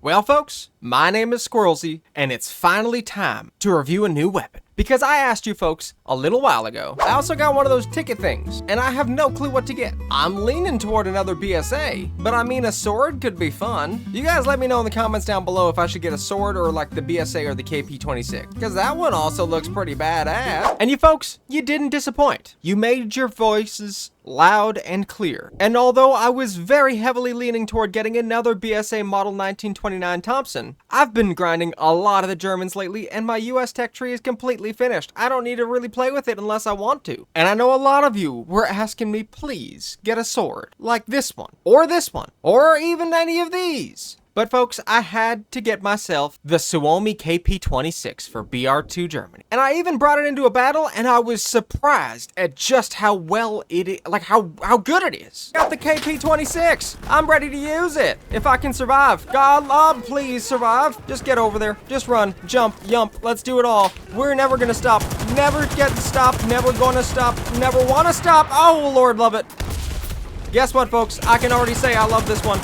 Well, folks, my name is Squirrelsy, and it's finally time to review a new weapon. Because I asked you folks a little while ago. I also got one of those ticket things, and I have no clue what to get. I'm leaning toward another BSA, but I mean, a sword could be fun. You guys let me know in the comments down below if I should get a sword or like the BSA or the KP-26, because that one also looks pretty badass. And you folks, you didn't disappoint. You made your voices loud and clear. And although I was very heavily leaning toward getting another BSA Model 1929 Thompson, I've been grinding a lot of the Germans lately, and my US tech tree is completely finished. I don't need to really play with it unless I want to. And I know a lot of you were asking me, please get a sword like this one, or even any of these. But folks, I had to get myself the Suomi KP-26 for BR2 Germany. And I even brought it into a battle, and I was surprised at just how well it is, like how good it is. Got the KP-26. I'm ready to use it. If I can survive. God love, please survive. Just get over there. Just run, jump, yump. Let's do it all. We're never gonna stop. Never get stopped. Never gonna stop. Never wanna stop. Oh, Lord love it. Guess what, folks? I can already say I love this one.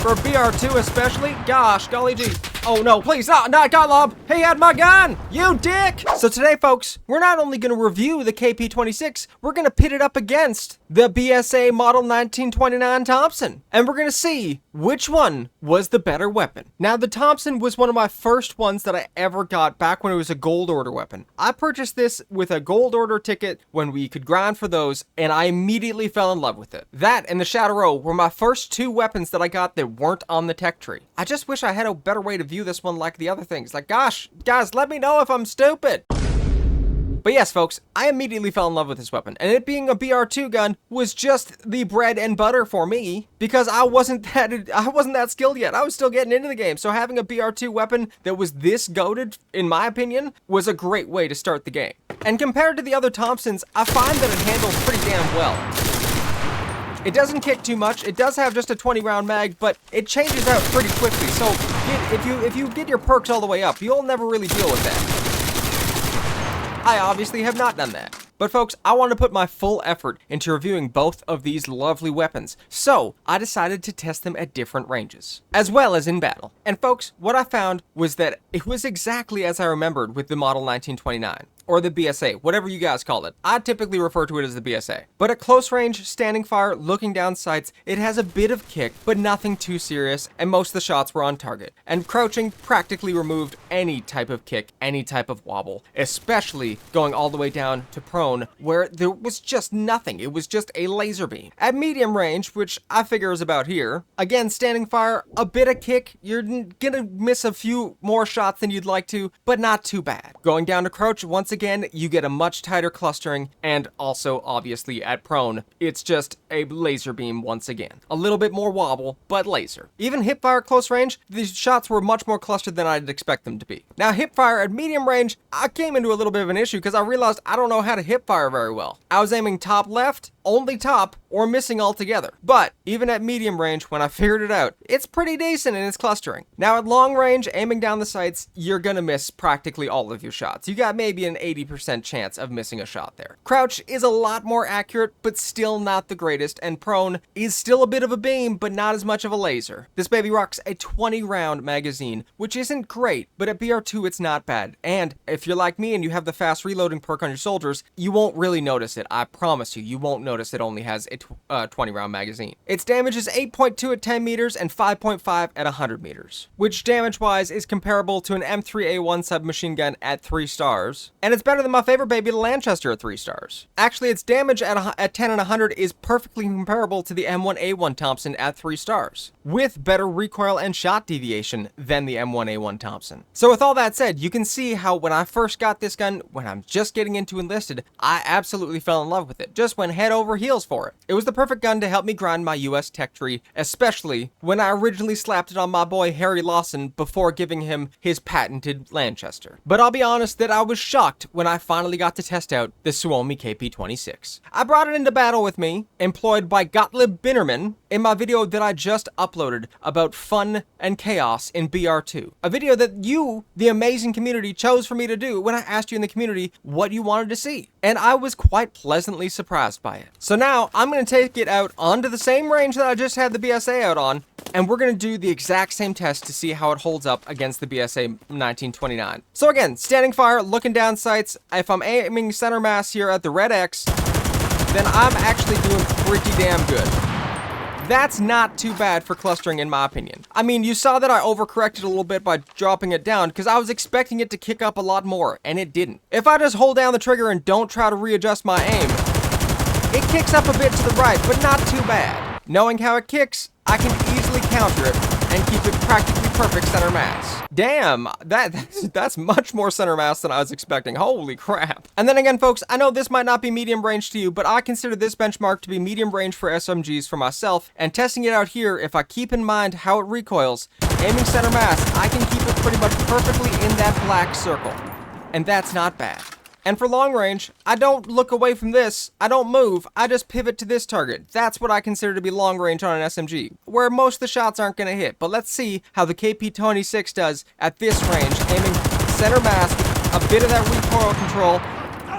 For BR2 especially, gosh, golly gee. Oh no, please, not Godlob. He had my gun, you dick. So today, folks, we're not only gonna review the KP-26, we're gonna pit it up against the BSA Model 1929 Thompson. And we're gonna see which one was the better weapon. Now, the Thompson was one of my first ones that I ever got back when it was a gold order weapon. I purchased this with a gold order ticket when we could grind for those, and I immediately fell in love with it. That and the Shadow Row were my first two weapons that I got that weren't on the tech tree. I just wish I had a better way to view this one like the other things. Like, gosh, guys, let me know if I'm stupid. But yes, folks, I immediately fell in love with this weapon, and it being a BR2 gun was just the bread and butter for me, because I wasn't that skilled yet. I was still getting into the game, so having a BR2 weapon that was this goated, in my opinion, was a great way to start the game. And compared to the other Thompsons, I find that it handles pretty damn well. It doesn't kick too much. It does have just a 20-round mag, but it changes out pretty quickly. So if you get your perks all the way up, you'll never really deal with that. I obviously have not done that. But folks, I want to put my full effort into reviewing both of these lovely weapons, so I decided to test them at different ranges, as well as in battle. And folks, what I found was that it was exactly as I remembered with the Model 1929. Or the BSA, whatever you guys call it. I typically refer to it as the BSA. But at close range, standing fire, looking down sights, it has a bit of kick, but nothing too serious, and most of the shots were on target. And crouching practically removed any type of kick, any type of wobble, especially going all the way down to prone, where there was just nothing. It was just a laser beam. At medium range, which I figure is about here, again, standing fire, a bit of kick, you're gonna miss a few more shots than you'd like to, but not too bad. Going down to crouch, once again, you get a much tighter clustering, and also, obviously, at prone, it's just a laser beam once again. A little bit more wobble, but laser. Even hipfire at close range, these shots were much more clustered than I'd expect them to be. Now, hipfire at medium range, I came into a little bit of an issue because I realized I don't know how to hipfire very well. I was aiming top left, only top, or missing altogether. But even at medium range, when I figured it out, it's pretty decent in its clustering. Now at long range, aiming down the sights, you're gonna miss practically all of your shots. You got maybe an 80% chance of missing a shot there. Crouch is a lot more accurate, but still not the greatest, and prone is still a bit of a beam, but not as much of a laser. This baby rocks a 20-round magazine, which isn't great, but at BR2 it's not bad. And if you're like me and you have the fast reloading perk on your soldiers, you won't really notice it. I promise you, you won't notice it only has a 20-round magazine. Its damage is 8.2 at 10 meters and 5.5 at 100 meters, which damage-wise is comparable to an M3A1 submachine gun at 3 stars, and it's better than my favorite baby, the Lanchester, at 3 stars. Actually, its damage at 10 and 100 is perfectly comparable to the M1A1 Thompson at 3 stars, with better recoil and shot deviation than the M1A1 Thompson. So with all that said, you can see how when I first got this gun, when I'm just getting into Enlisted, I absolutely fell in love with it. Just went head over heels for it. It was the perfect gun to help me grind my US tech tree, especially when I originally slapped it on my boy Harry Lawson before giving him his patented Lanchester. But I'll be honest that I was shocked when I finally got to test out the Suomi KP-26. I brought it into battle with me, employed by Gottlieb Binnerman, in my video that I just uploaded about fun and chaos in BR2. A video that you, the amazing community, chose for me to do when I asked you in the community what you wanted to see. And I was quite pleasantly surprised by it. So now I'm going to take it out onto the same range that I just had the BSA out on, and we're going to do the exact same test to see how it holds up against the BSA 1929. So again, standing fire, looking down sights. If I'm aiming center mass here at the red X, then I'm actually doing pretty damn good. That's not too bad for clustering in my opinion. I mean, you saw that I overcorrected a little bit by dropping it down because I was expecting it to kick up a lot more, and it didn't. If I just hold down the trigger and don't try to readjust my aim, it kicks up a bit to the right, but not too bad. Knowing how it kicks, I can easily counter it and keep it practically perfect center mass. Damn, that's much more center mass than I was expecting. Holy crap. And then again, folks, I know this might not be medium range to you, but I consider this benchmark to be medium range for SMGs for myself, and testing it out here, if I keep in mind how it recoils, aiming center mass, I can keep it pretty much perfectly in that black circle. And that's not bad. And for long range, I don't look away from this, I don't move, I just pivot to this target. That's what I consider to be long range on an SMG, where most of the shots aren't going to hit. But let's see how the KP-26 does at this range, aiming center mass with a bit of that recoil control,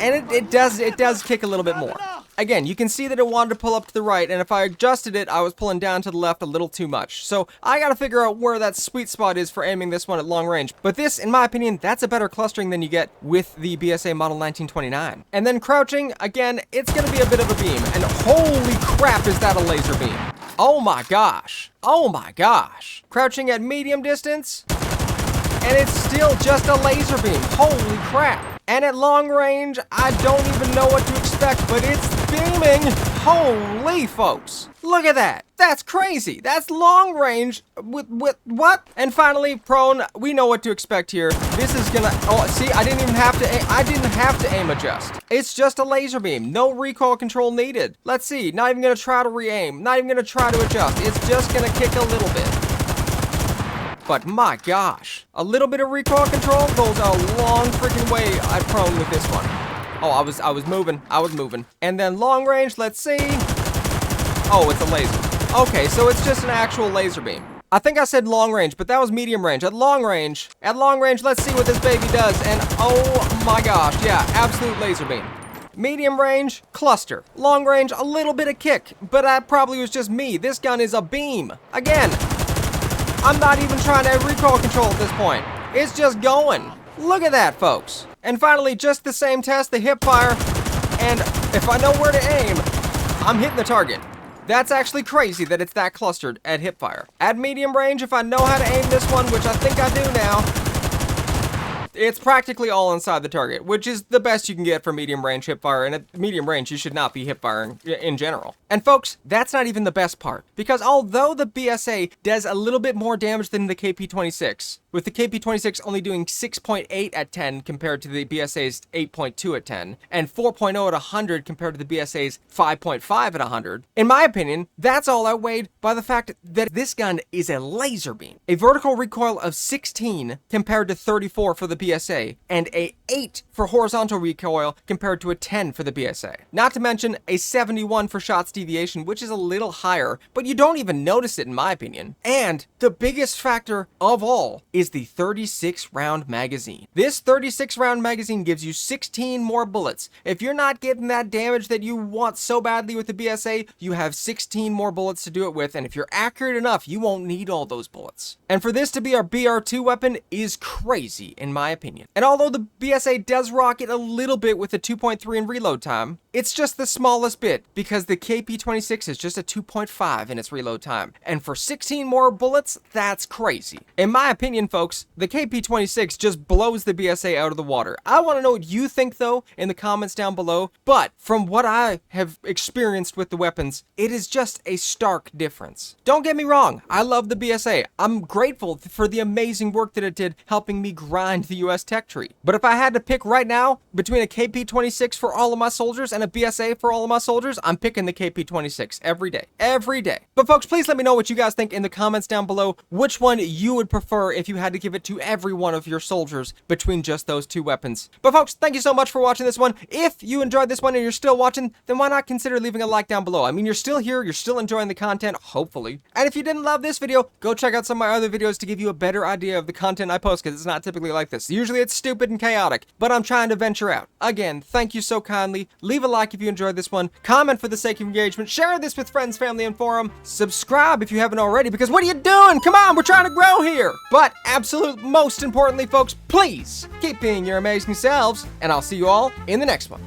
and it does kick a little bit more. Again, you can see that it wanted to pull up to the right, and if I adjusted it, I was pulling down to the left a little too much. So I gotta figure out where that sweet spot is for aiming this one at long range. But this, in my opinion, that's a better clustering than you get with the BSA model 1929. And then crouching, again, it's gonna be a bit of a beam, and holy crap, is that a laser beam. Oh my gosh. Oh my gosh. Crouching at medium distance, and it's still just a laser beam. Holy crap. And at long range, I don't even know what to expect, but it's beaming. Holy folks. Look at that. That's crazy. That's long range with what? And finally, prone, we know what to expect here. This is gonna, oh, see, I didn't have to aim adjust. It's just a laser beam. No recoil control needed. Let's see, not even gonna try to re-aim. Not even gonna try to adjust. It's just gonna kick a little bit. But my gosh, a little bit of recoil control goes a long freaking way at prone with this one. Oh, I was moving. And then long range, let's see. Oh, it's a laser. Okay, so it's just an actual laser beam. I think I said long range, but that was medium range. At long range, let's see what this baby does. And oh my gosh, yeah, absolute laser beam. Medium range, cluster. Long range, a little bit of kick, but that probably was just me. This gun is a beam. Again, I'm not even trying to recoil control at this point. It's just going. Look at that, folks. And finally, just the same test, the hip fire. And if I know where to aim, I'm hitting the target. That's actually crazy that it's that clustered at hip fire. At medium range, if I know how to aim this one, which I think I do now, it's practically all inside the target, which is the best you can get for medium range hip fire, and at medium range you should not be hip firing in general. And folks, that's not even the best part, because although the BSA does a little bit more damage than the KP-26, with the KP-26 only doing 6.8 at 10 compared to the BSA's 8.2 at 10, and 4.0 at 100 compared to the BSA's 5.5 at 100, in my opinion, that's all outweighed by the fact that this gun is a laser beam. A vertical recoil of 16 compared to 34 for the BSA, and a 8 for horizontal recoil compared to a 10 for the BSA. Not to mention a 71 for shots deviation, which is a little higher, but you don't even notice it in my opinion. And the biggest factor of all is the 36 round magazine. This 36 round magazine gives you 16 more bullets. If you're not getting that damage that you want so badly with the BSA, you have 16 more bullets to do it with, and if you're accurate enough, you won't need all those bullets. And for this to be our BR2 weapon is crazy in my opinion. And although the BSA does rock it a little bit with a 2.3 in reload time, it's just the smallest bit, because the KP-26 is just a 2.5 in its reload time. And for 16 more bullets, that's crazy. In my opinion, folks, the KP-26 just blows the BSA out of the water. I want to know what you think, though, in the comments down below. But from what I have experienced with the weapons, it is just a stark difference. Don't get me wrong, I love the BSA. I'm grateful for the amazing work that it did helping me grind the US tech tree. But if I had to pick right now between a KP-26 for all of my soldiers and a BSA for all of my soldiers, I'm picking the KP-26 every day. Every day. But folks, please let me know what you guys think in the comments down below, which one you would prefer if you had to give it to every one of your soldiers between just those two weapons. But folks, thank you so much for watching this one. If you enjoyed this one and you're still watching, then why not consider leaving a like down below? I mean, you're still here, you're still enjoying the content, hopefully. And if you didn't love this video, go check out some of my other videos to give you a better idea of the content I post, because it's not typically like this. Usually it's stupid and chaotic, but I'm trying to venture out. Again, thank you so kindly. Leave a like if you enjoyed this one. Comment for the sake of engagement. Share this with friends, family, and forum. Subscribe if you haven't already, because what are you doing? Come on, we're trying to grow here. But absolute most importantly, folks, please keep being your amazing selves, and I'll see you all in the next one.